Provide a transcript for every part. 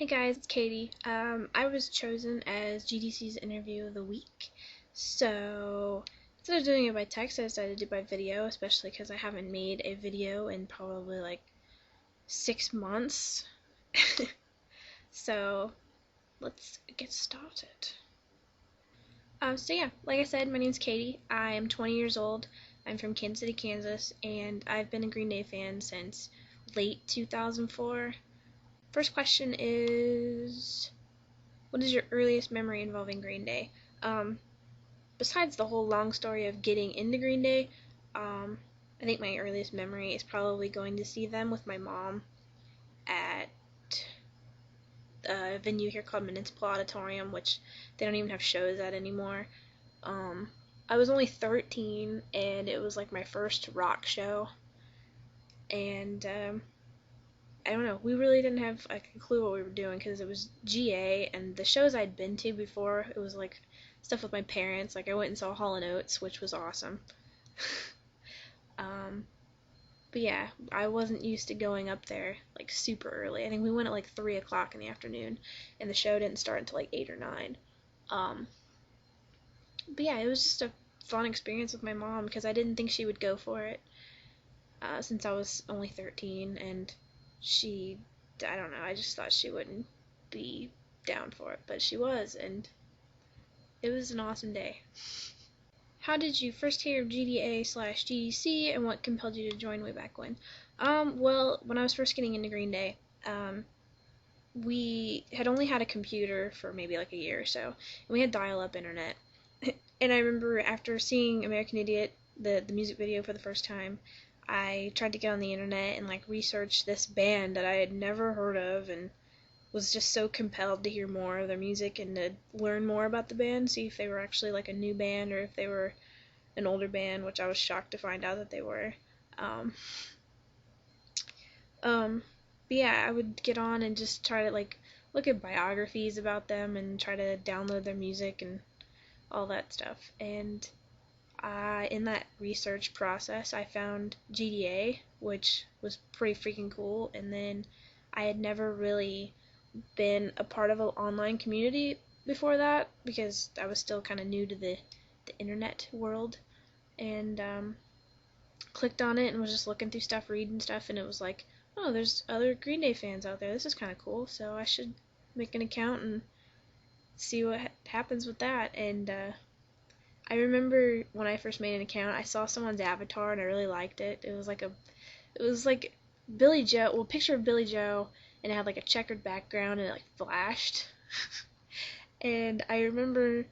Hey guys, it's Katie. I was chosen as GDC's Interview of the Week. So, instead of doing it by text, I decided to do it by video, especially because I haven't made a video in probably like 6 months. So, let's get started. So yeah, like I said, my name's Katie. I am 20 years old. I'm from Kansas City, Kansas, and I've been a Green Day fan since late 2004. First question is, what is your earliest memory involving Green Day? Um, Besides the whole long story of getting into Green Day, I think my earliest memory is probably going to see them with my mom at a venue here called Municipal Auditorium, which they don't even have shows at anymore. I was only 13, and it was like my first rock show, and I don't know, we really didn't have like a clue what we were doing because it was GA, and the shows I'd been to before, it was like stuff with my parents. Like I went and saw Hall & Oates, which was awesome. um, but yeah, I wasn't used to going up there like super early. I think we went at like 3 o'clock in the afternoon, and the show didn't start until like 8 or 9. Um, but yeah, it was just a fun experience with my mom because I didn't think she would go for it since I was only 13, and I don't know, I just thought she wouldn't be down for it, but she was, and it was an awesome day. How did you first hear of GDA/GDC, and what compelled you to join way back when? Well, when I was first getting into Green Day, we had only had a computer for maybe like a year or so, and we had dial-up internet. And I remember after seeing American Idiot, the music video for the first time, I tried to get on the internet and like research this band that I had never heard of, and was just so compelled to hear more of their music and to learn more about the band, see if they were actually like a new band or if they were an older band, which I was shocked to find out that they were. Um, but yeah, I would get on and just try to like look at biographies about them and try to download their music and all that stuff. And in that research process, I found GDA, which was pretty freaking cool. And then I had never really been a part of an online community before that because I was still kind of new to the internet world. And clicked on it and was just looking through stuff, reading stuff, and it was like, oh, there's other Green Day fans out there. This is kind of cool. So I should make an account and see what happens with that. And I remember when I first made an account, I saw someone's avatar and I really liked it. It was like Billy Joe, well, a picture of Billy Joe, and it had like a checkered background and it like flashed. And I remember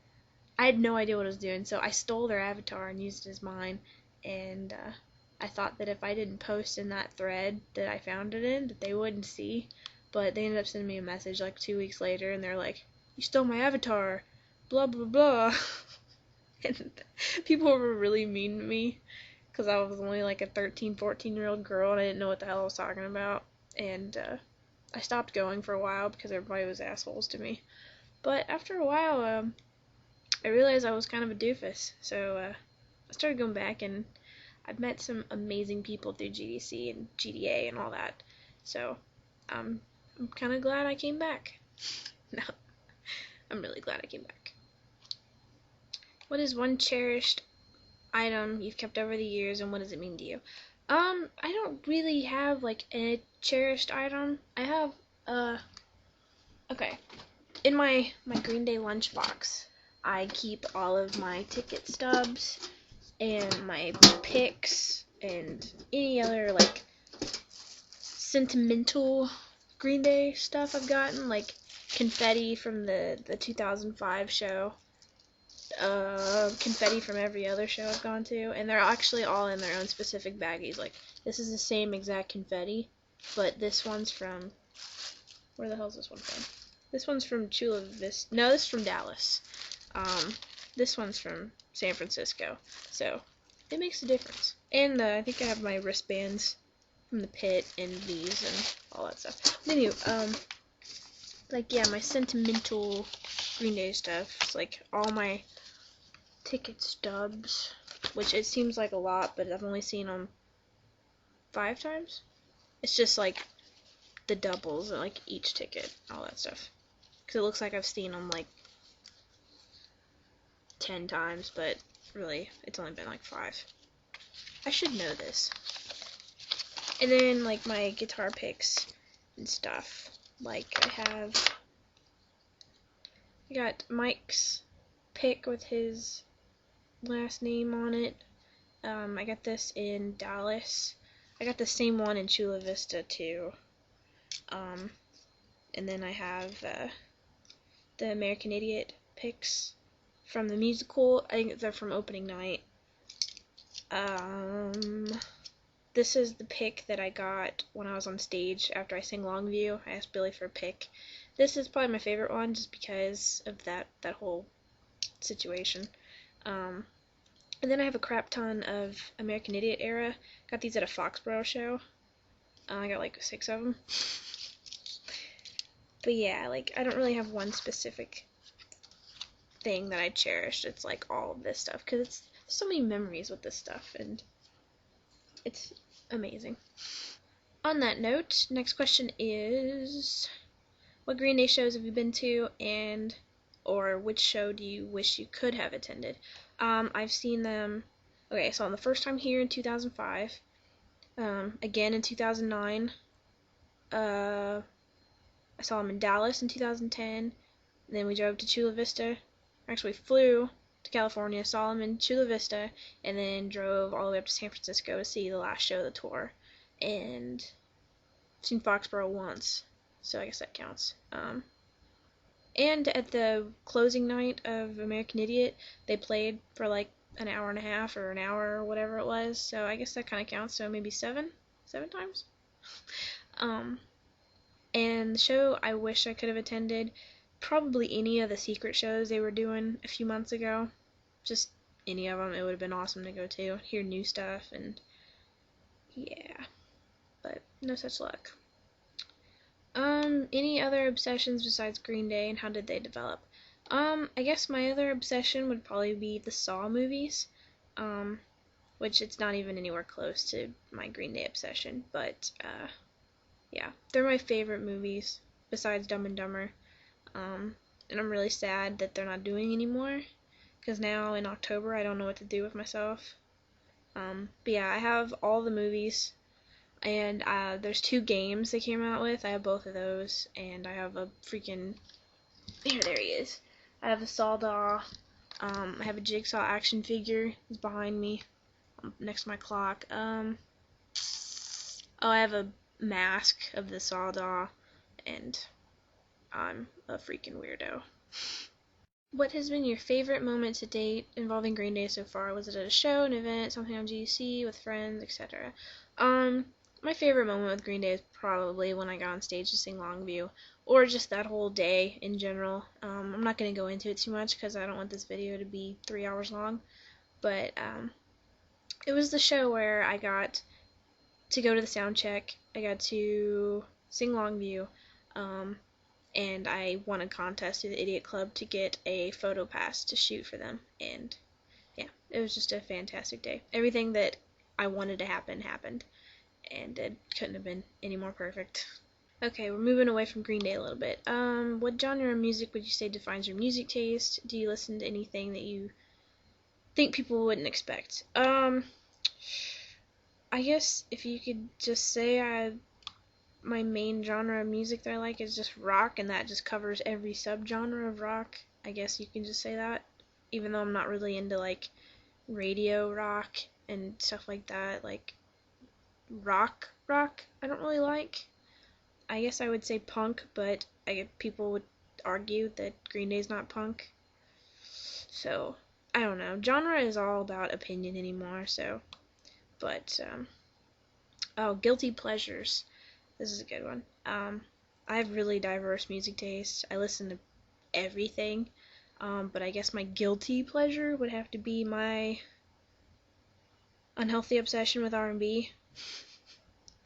I had no idea what I was doing, so I stole their avatar and used it as mine. And I thought that if I didn't post in that thread that I found it in, that they wouldn't see. But they ended up sending me a message like 2 weeks later, and they're like, "You stole my avatar, blah blah blah." And people were really mean to me because I was only like a 13, 14-year-old girl and I didn't know what the hell I was talking about. And I stopped going for a while because everybody was assholes to me. But after a while, I realized I was kind of a doofus. So I started going back, and I've met some amazing people through GDC and GDA and all that. So I'm kind of glad I came back. No, I'm really glad I came back. What is one cherished item you've kept over the years, and what does it mean to you? I don't really have like a cherished item. I have okay. In my Green Day lunchbox, I keep all of my ticket stubs and my pics and any other like sentimental Green Day stuff I've gotten, like confetti from the 2005 show, confetti from every other show I've gone to, and they're actually all in their own specific baggies. Like, this is the same exact confetti, but this one's from, where the hell is this one from? This one's from Chula Vista. No, this is from Dallas. This one's from San Francisco. So it makes a difference. And I think I have my wristbands from the pit and these and all that stuff. Anyway, like, yeah, my sentimental Green Day stuff. It's like all my ticket stubs, which it seems like a lot, but I've only seen them 5 times. It's just like the doubles, like each ticket, all that stuff. Because it looks like I've seen them like 10 times, but really, it's only been like 5. I should know this. And then, like, my guitar picks and stuff. Like, I got Mike's pick with his last name on it. I got this in Dallas. I got the same one in Chula Vista, too. And then I have the American Idiot picks from the musical. I think they're from opening night. This is the pick that I got when I was on stage after I sang Longview. I asked Billy for a pick. This is probably my favorite one just because of that whole situation. And then I have a crap ton of American Idiot era. Got these at a Foxborough show. I got like 6 of them. But yeah, like, I don't really have one specific thing that I cherished. It's like all of this stuff because it's so many memories with this stuff, and it's amazing. On that note, next question is, what Green Day shows have you been to, and or which show do you wish you could have attended? I've seen them. Okay, I saw them the first time here in 2005. Again in 2009. I saw them in Dallas in 2010. Then we drove to Chula Vista. Actually, flew to California, saw them in Chula Vista, and then drove all the way up to San Francisco to see the last show of the tour. And I've seen Foxborough once, so I guess that counts. And at the closing night of American Idiot, they played for like an hour and a half or an hour or whatever it was, so I guess that kind of counts, so maybe 7 times. And the show I wish I could have attended, probably any of the secret shows they were doing a few months ago. Just any of them, it would have been awesome to go to, hear new stuff, and yeah, but no such luck. Any other obsessions besides Green Day, and how did they develop? I guess my other obsession would probably be the Saw movies, which it's not even anywhere close to my Green Day obsession, but, yeah, they're my favorite movies, besides Dumb and Dumber, and I'm really sad that they're not doing anymore, because now in October I don't know what to do with myself. But yeah, I have all the movies, and there's 2 games they came out with. I have both of those, and I have a freaking, there he is. I have a Saw doll. I have a Jigsaw action figure. It's behind me, next to my clock. Oh, I have a mask of the Saw doll, and I'm a freaking weirdo. What has been your favorite moment to date involving Green Day so far? Was it at a show, an event, something on GDC, with friends, etc.? My favorite moment with Green Day is probably when I got on stage to sing Longview, or just that whole day in general. I'm not going to go into it too much because I don't want this video to be 3 hours long, but it was the show where I got to go to the sound check, I got to sing Longview, and I won a contest through the Idiot Club to get a photo pass to shoot for them, and yeah, it was just a fantastic day. Everything that I wanted to happen happened, and it couldn't have been any more perfect. Okay, we're moving away from Green Day a little bit. What genre of music would you say defines your music taste? Do you listen to anything that you think people wouldn't expect? I guess if you could just say my main genre of music that I like is just rock, and that just covers every subgenre of rock. I guess you can just say that, even though I'm not really into like radio rock and stuff like that. Like rock I don't really like. I guess I would say punk, but people would argue that Green Day's not punk. So I don't know. Genre is all about opinion anymore. So, but oh, guilty pleasures. This is a good one. I have really diverse music tastes. I listen to everything, but I guess my guilty pleasure would have to be my unhealthy obsession with R&B,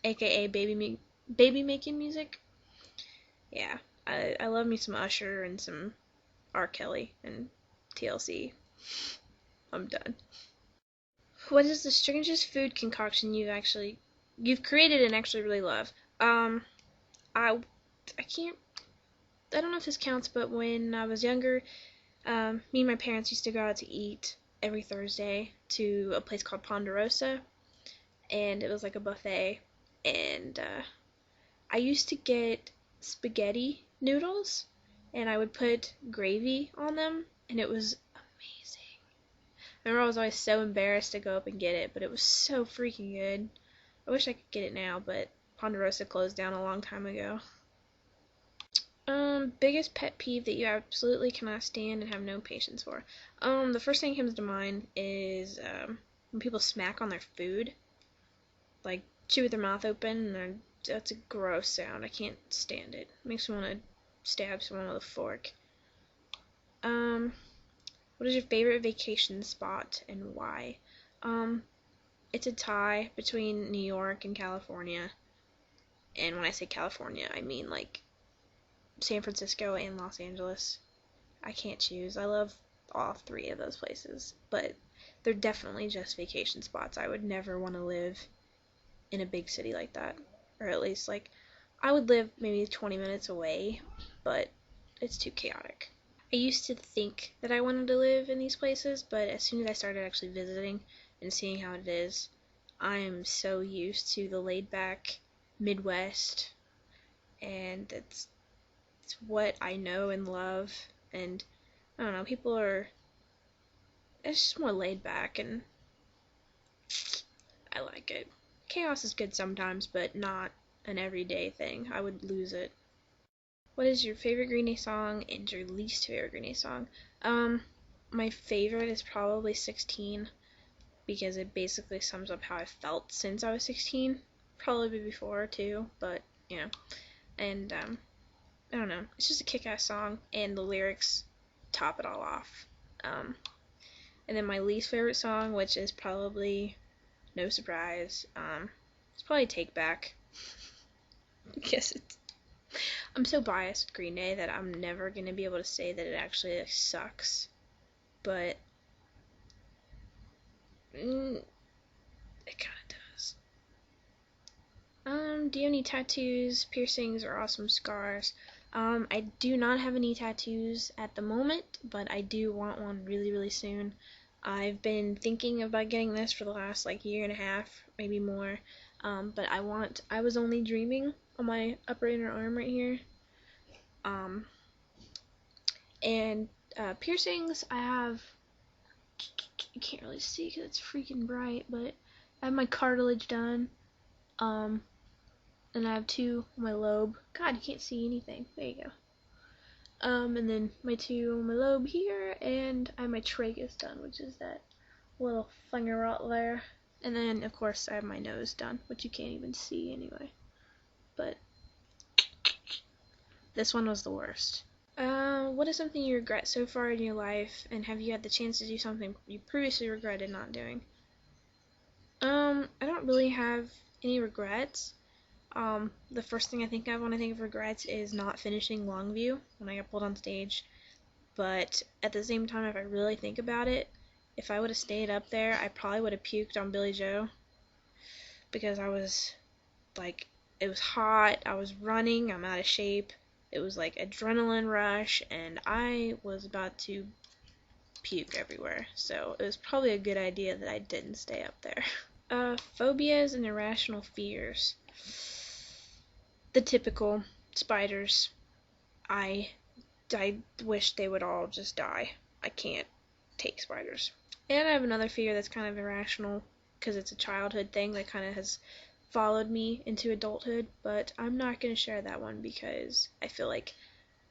aka baby making music. Yeah, I love me some Usher and some R. Kelly and TLC. I'm done. What is the strangest food concoction you've created and actually really love? I can't, I don't know if this counts, but when I was younger, me and my parents used to go out to eat every Thursday to a place called Ponderosa, and it was like a buffet, and I used to get spaghetti noodles, and I would put gravy on them, and it was amazing. I remember I was always so embarrassed to go up and get it, but it was so freaking good. I wish I could get it now, but Ponderosa closed down a long time ago. Biggest pet peeve that you absolutely cannot stand and have no patience for. The first thing that comes to mind is when people smack on their food, like chew with their mouth open, and that's a gross sound. I can't stand it. It makes me want to stab someone with a fork. What is your favorite vacation spot and why? It's a tie between New York and California. And when I say California, I mean like San Francisco and Los Angeles. I can't choose. I love all three of those places, but they're definitely just vacation spots. I would never want to live in a big city like that, or at least like I would live maybe 20 minutes away, but it's too chaotic. I used to think that I wanted to live in these places, but as soon as I started actually visiting and seeing how it is, I am so used to the laid back Midwest, and it's what I know and love, and I don't know, it's just more laid back, and I like it. Chaos is good sometimes, but not an everyday thing. I would lose it. What is your favorite Green Day song and your least favorite Green Day song? My favorite is probably 16, because it basically sums up how I felt since I was 16. Probably before too, but yeah. And I don't know. It's just a kick-ass song, and the lyrics top it all off. And then my least favorite song, which is probably no surprise, it's probably Take Back. Because I'm so biased with Green Day that I'm never gonna be able to say that it actually sucks. But it kind of does. Do you have any tattoos, piercings, or awesome scars? I do not have any tattoos at the moment, but I do want one really, really soon. I've been thinking about getting this for the last like year and a half, maybe more. But I was only dreaming on my upper inner arm right here. And piercings, I have, you can't really see because it's freaking bright, but I have my cartilage done. And I have two on my lobe. God, you can't see anything. There you go. And then my two on my lobe here, and I have my tragus done, which is that little finger right there. And then, of course, I have my nose done, which you can't even see anyway. But this one was the worst. What is something you regret so far in your life, and have you had the chance to do something you previously regretted not doing? I don't really have any regrets. The first thing I think of when I think of regrets is not finishing Longview when I got pulled on stage. But at the same time, if I really think about it, if I would have stayed up there, I probably would have puked on Billy Joe. Because I was, like, it was hot, I was running, I'm out of shape. It was like adrenaline rush, and I was about to puke everywhere. So it was probably a good idea that I didn't stay up there. Phobias and irrational fears. The typical spiders. I wish they would all just die. I can't take spiders. And I have another fear that's kind of irrational because it's a childhood thing that kind of has followed me into adulthood, but I'm not going to share that one because I feel like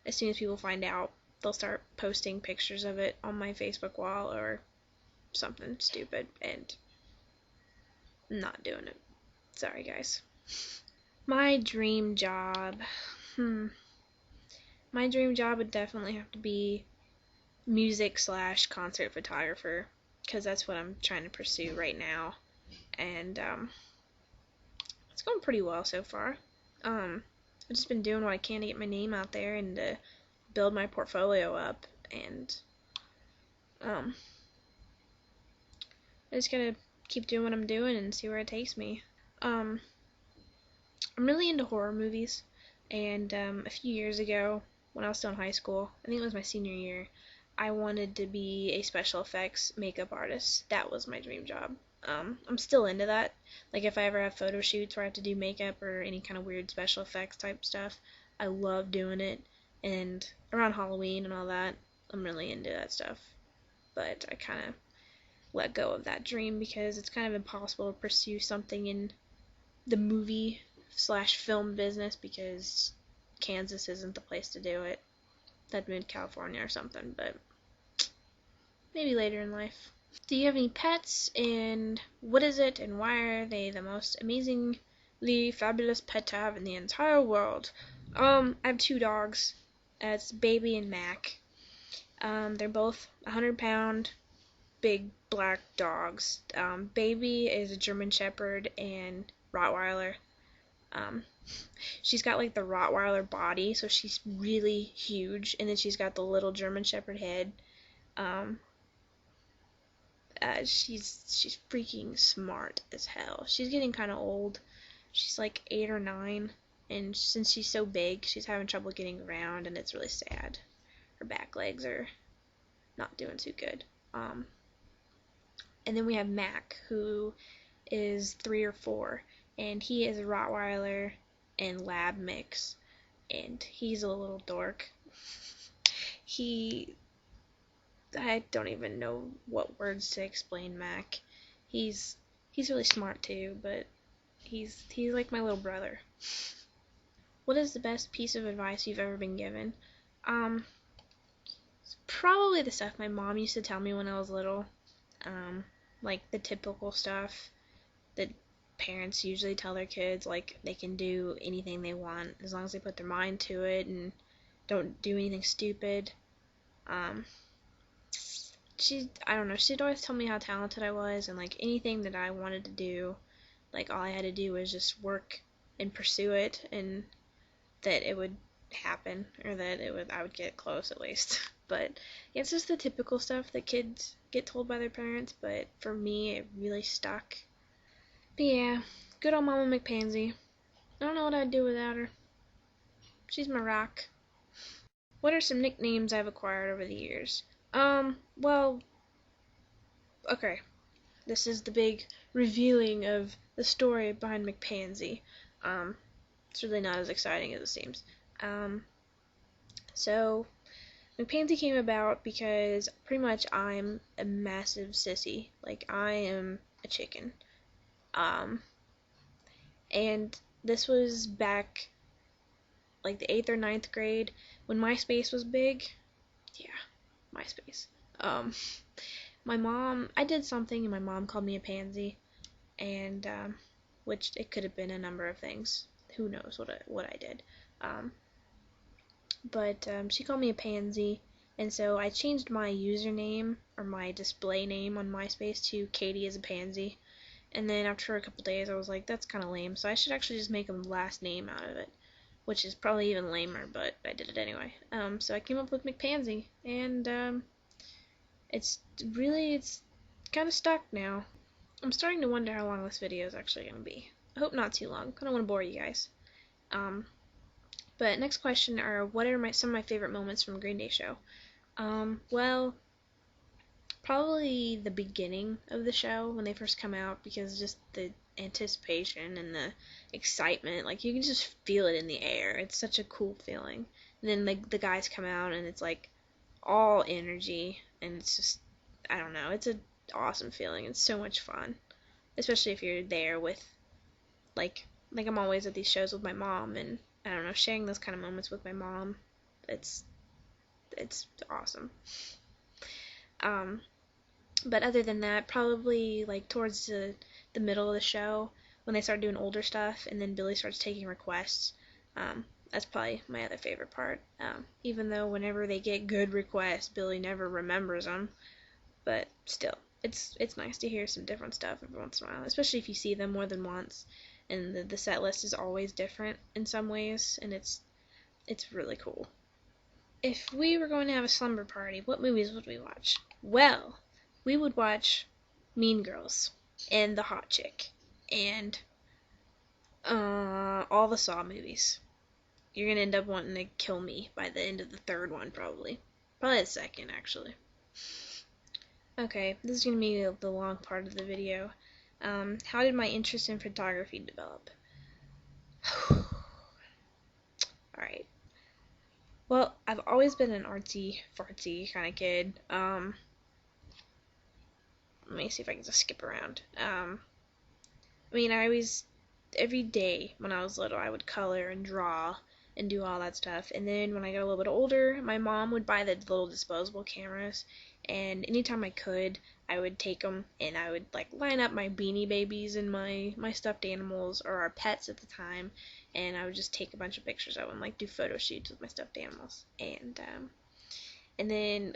as soon as people find out, they'll start posting pictures of it on my Facebook wall or something stupid, and I'm not doing it. Sorry, guys. My dream job. My dream job would definitely have to be music/concert photographer, because that's what I'm trying to pursue right now, and it's going pretty well so far. I've just been doing what I can to get my name out there and to build my portfolio up, and I just gotta keep doing what I'm doing and see where it takes me. I'm really into horror movies, And a few years ago, when I was still in high school, I think it was my senior year, I wanted to be a special effects makeup artist. That was my dream job. I'm still into that. Like if I ever have photo shoots where I have to do makeup or any kind of weird special effects type stuff, I love doing it. And around Halloween and all that, I'm really into that stuff. But I kind of let go of that dream because it's kind of impossible to pursue something in the movie slash film business because Kansas isn't the place to do it. That'd be in California or something, but maybe later in life. Do you have any pets, and what is it, and why are they the most amazingly fabulous pet to have in the entire world? I have two dogs. It's Baby and Mac. They're both 100-pound big black dogs. Baby is a German Shepherd and Rottweiler. She's got like the Rottweiler body, so she's really huge, and then she's got the little German Shepherd head. She's freaking smart as hell. She's getting kind of old. She's like 8 or 9, and since she's so big, she's having trouble getting around, and it's really sad. Her back legs are not doing too good. And then we have Mac, who is 3 or 4, and he is a Rottweiler and Lab mix, and he's a little dork. I don't even know what words to explain Mac. He's really smart too, but he's like my little brother. What is the best piece of advice you've ever been given? It's probably the stuff my mom used to tell me when I was little. Like the typical stuff that parents usually tell their kids, like they can do anything they want as long as they put their mind to it and don't do anything stupid. I don't know, she'd always tell me how talented I was, and like anything that I wanted to do, like all I had to do was just work and pursue it, and that it would happen, or that I would get close at least. But yeah, it's just the typical stuff that kids get told by their parents, but for me it really stuck. But yeah, good old Mama McPansy. I don't know what I'd do without her. She's my rock. What are some nicknames I've acquired over the years? Well, okay. This is the big revealing of the story behind McPansy. It's really not as exciting as it seems. So, McPansy came about because pretty much I'm a massive sissy. Like, I am a chicken. And this was back, like, the 8th or 9th grade, when MySpace was big. Yeah, MySpace. I did something and my mom called me a pansy, and, which it could have been a number of things. Who knows what I did. But she called me a pansy, and so I changed my username, or my display name on MySpace to Katie is a pansy. And then after a couple days, I was like, that's kind of lame, so I should actually just make a last name out of it, which is probably even lamer, but I did it anyway. So I came up with McPansy, and it's kind of stuck now. I'm starting to wonder how long this video is actually going to be. I hope not too long. I don't want to bore you guys. But next question are, what are some of my favorite moments from a Green Day show? Well, probably the beginning of the show when they first come out, because just the anticipation and the excitement, like you can just feel it in the air. It's such a cool feeling. And then the guys come out and it's like all energy, and it's just, I don't know, it's an awesome feeling. It's so much fun, especially if you're there with like I'm always at these shows with my mom, and I don't know, sharing those kind of moments with my mom, it's awesome. But other than that, probably like towards the middle of the show when they start doing older stuff, and then Billy starts taking requests. That's probably my other favorite part. Even though whenever they get good requests, Billy never remembers them, but still, it's nice to hear some different stuff every once in a while, especially if you see them more than once. And the set list is always different in some ways, and it's really cool. If we were going to have a slumber party, what movies would we watch? Well, we would watch Mean Girls and The Hot Chick and all the Saw movies. you're gonna end up wanting to kill me by the end of the third one, probably. Probably the second, actually. Okay, this is gonna be the long part of the video. How did my interest in photography develop? Alright. Well, I've always been an artsy, fartsy kind of kid. Let me see if I can just skip around. I always, every day when I was little, I would color and draw and do all that stuff. And then when I got a little bit older, my mom would buy the little disposable cameras, and anytime I could, I would take them and I would like line up my Beanie Babies and my stuffed animals or our pets at the time, and I would just take a bunch of pictures of them, like do photo shoots with my stuffed animals. And then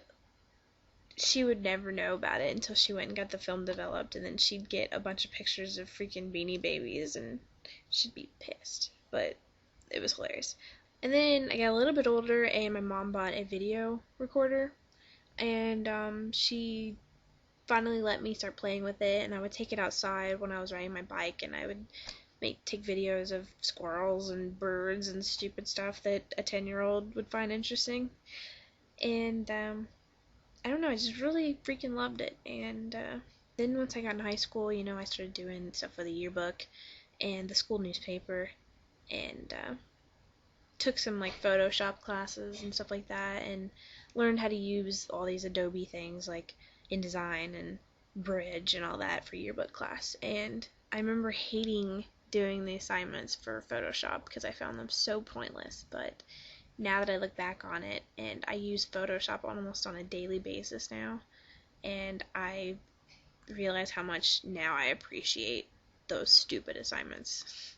she would never know about it until she went and got the film developed, and then she'd get a bunch of pictures of freaking Beanie Babies, and she'd be pissed. But it was hilarious. And then I got a little bit older, and my mom bought a video recorder, and she finally let me start playing with it, and I would take it outside when I was riding my bike, and I would take videos of squirrels and birds and stupid stuff that a 10-year-old would find interesting. And I don't know, I just really freaking loved it. And then once I got in high school, I started doing stuff for the yearbook and the school newspaper, and took some like Photoshop classes and stuff like that, and learned how to use all these Adobe things like InDesign and Bridge and all that for yearbook class. And I remember hating doing the assignments for Photoshop because I found them so pointless, but now that I look back on it, and I use Photoshop almost on a daily basis now, and I realize how much now I appreciate those stupid assignments.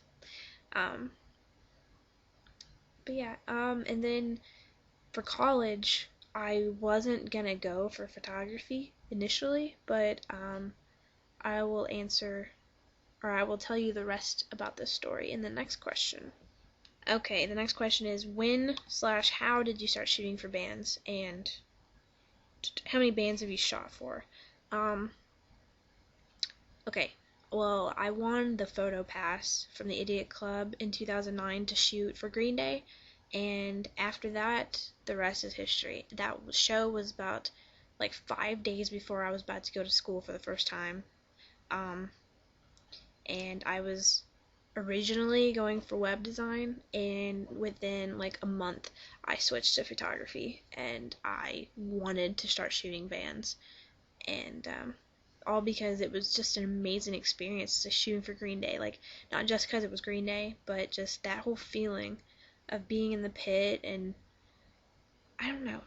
But yeah, and then for college, I wasn't gonna go for photography initially, but I will tell you the rest about this story in the next question. Okay, the next question is when/how did you start shooting for bands, and how many bands have you shot for? Okay, well, I won the photo pass from the Idiot Club in 2009 to shoot for Green Day, and after that, the rest is history. That show was about like 5 days before I was about to go to school for the first time, and I was originally going for web design, and within like a month I switched to photography, and I wanted to start shooting bands, and all because it was just an amazing experience to shooting for Green Day. Like, not just because it was Green Day, but just that whole feeling of being in the pit, and I don't know,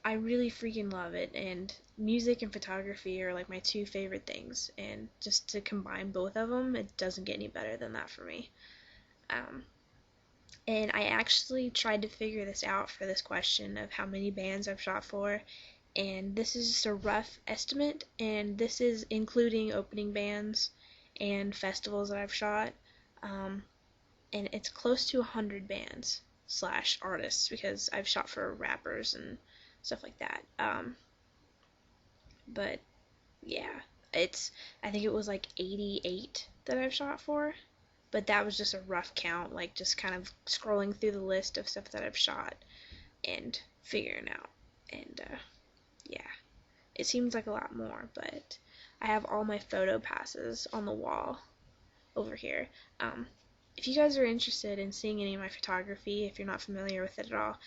I really freaking love it, and music and photography are like my two favorite things, and just to combine both of them, it doesn't get any better than that for me. And I actually tried to figure this out for this question of how many bands I've shot for, and this is just a rough estimate, and this is including opening bands and festivals that I've shot, and it's close to 100 bands / artists, because I've shot for rappers and stuff like that. But yeah, I think it was like 88 that I've shot for, but that was just a rough count, like just kind of scrolling through the list of stuff that I've shot and figuring out. And yeah, it seems like a lot more, but I have all my photo passes on the wall over here. If you guys are interested in seeing any of my photography, if you're not familiar with it at all,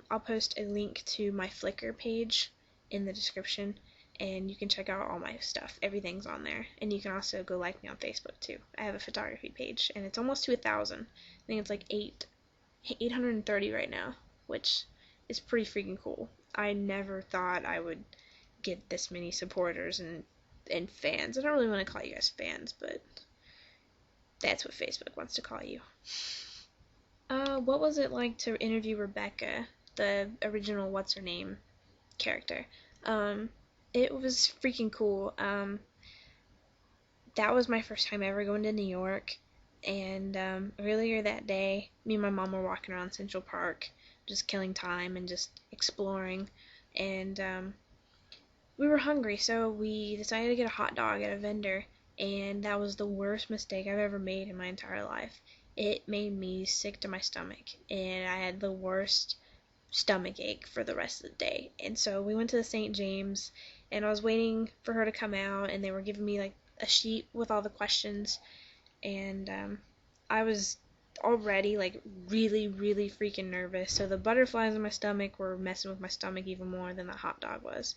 I'll post a link to my Flickr page in the description, and you can check out all my stuff. Everything's on there, and you can also go like me on Facebook too. I have a photography page, and it's almost to 1,000. I think it's like 830 right now, which is pretty freaking cool. I never thought I would get this many supporters and fans. I don't really want to call you guys fans, but that's what Facebook wants to call you. What was it like to interview Rebecca, the original What's Her Name character? It was freaking cool. That was my first time ever going to New York, and earlier that day, me and my mom were walking around Central Park, just killing time and just exploring, and we were hungry, so we decided to get a hot dog at a vendor, and that was the worst mistake I've ever made in my entire life. it made me sick to my stomach, and I had the worst stomach ache for the rest of the day. And so we went to the St. James, and I was waiting for her to come out, and they were giving me like a sheet with all the questions, and I was already like really, really freaking nervous. So the butterflies in my stomach were messing with my stomach even more than the hot dog was.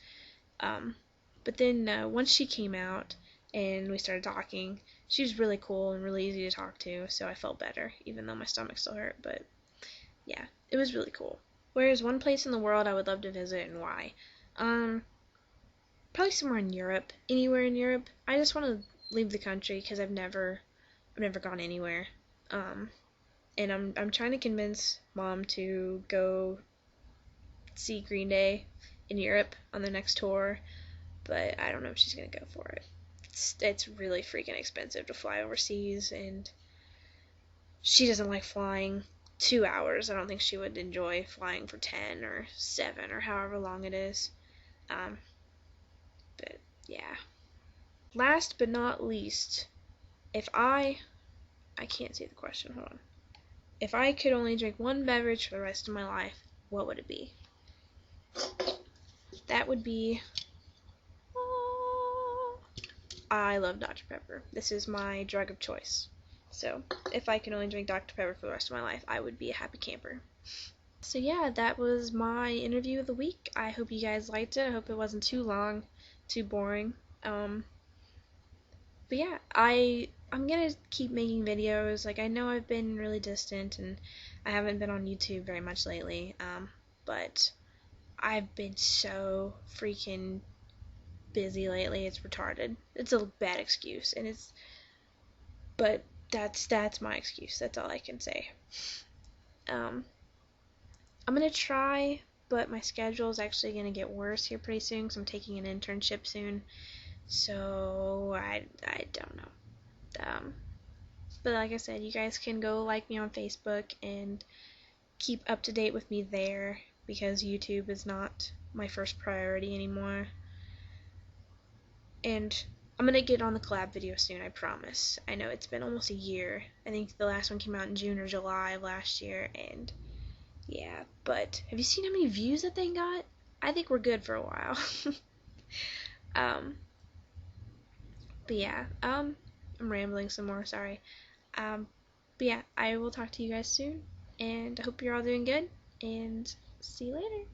But then once she came out and we started talking, she was really cool and really easy to talk to, so I felt better, even though my stomach still hurt. But yeah, it was really cool. Whereas one place in the world I would love to visit, and why? Probably somewhere in Europe, anywhere in Europe. I just want to leave the country because I've never gone anywhere. And I'm trying to convince Mom to go see Green Day in Europe on their next tour, but I don't know if she's gonna go for it. It's really freaking expensive to fly overseas, and she doesn't like flying 2 hours. I don't think she would enjoy flying for 10 or 7 or however long it is. Um, but yeah. Last but not least, if I can't see the question. Hold on. If I could only drink one beverage for the rest of my life, what would it be? That would be. I love Dr. Pepper. This is my drug of choice. So, if I could only drink Dr. Pepper for the rest of my life, I would be a happy camper. So yeah, that was my interview of the week. I hope you guys liked it. I hope it wasn't too long, too boring. But yeah, I'm gonna keep making videos. Like, I know I've been really distant and I haven't been on YouTube very much lately. But I've been so freaking busy lately. It's retarded. It's a bad excuse, but that's my excuse. That's all I can say. I'm gonna try, but my schedule is actually gonna get worse here pretty soon because I'm taking an internship soon. So I don't know. But like I said, you guys can go like me on Facebook and keep up to date with me there because YouTube is not my first priority anymore. And I'm gonna get on the collab video soon, I promise. I know it's been almost a year. I think the last one came out in June or July of last year, and yeah. But have you seen how many views that thing got? I think we're good for a while. But yeah, I'm rambling some more, sorry. But yeah, I will talk to you guys soon, and I hope you're all doing good, and see you later.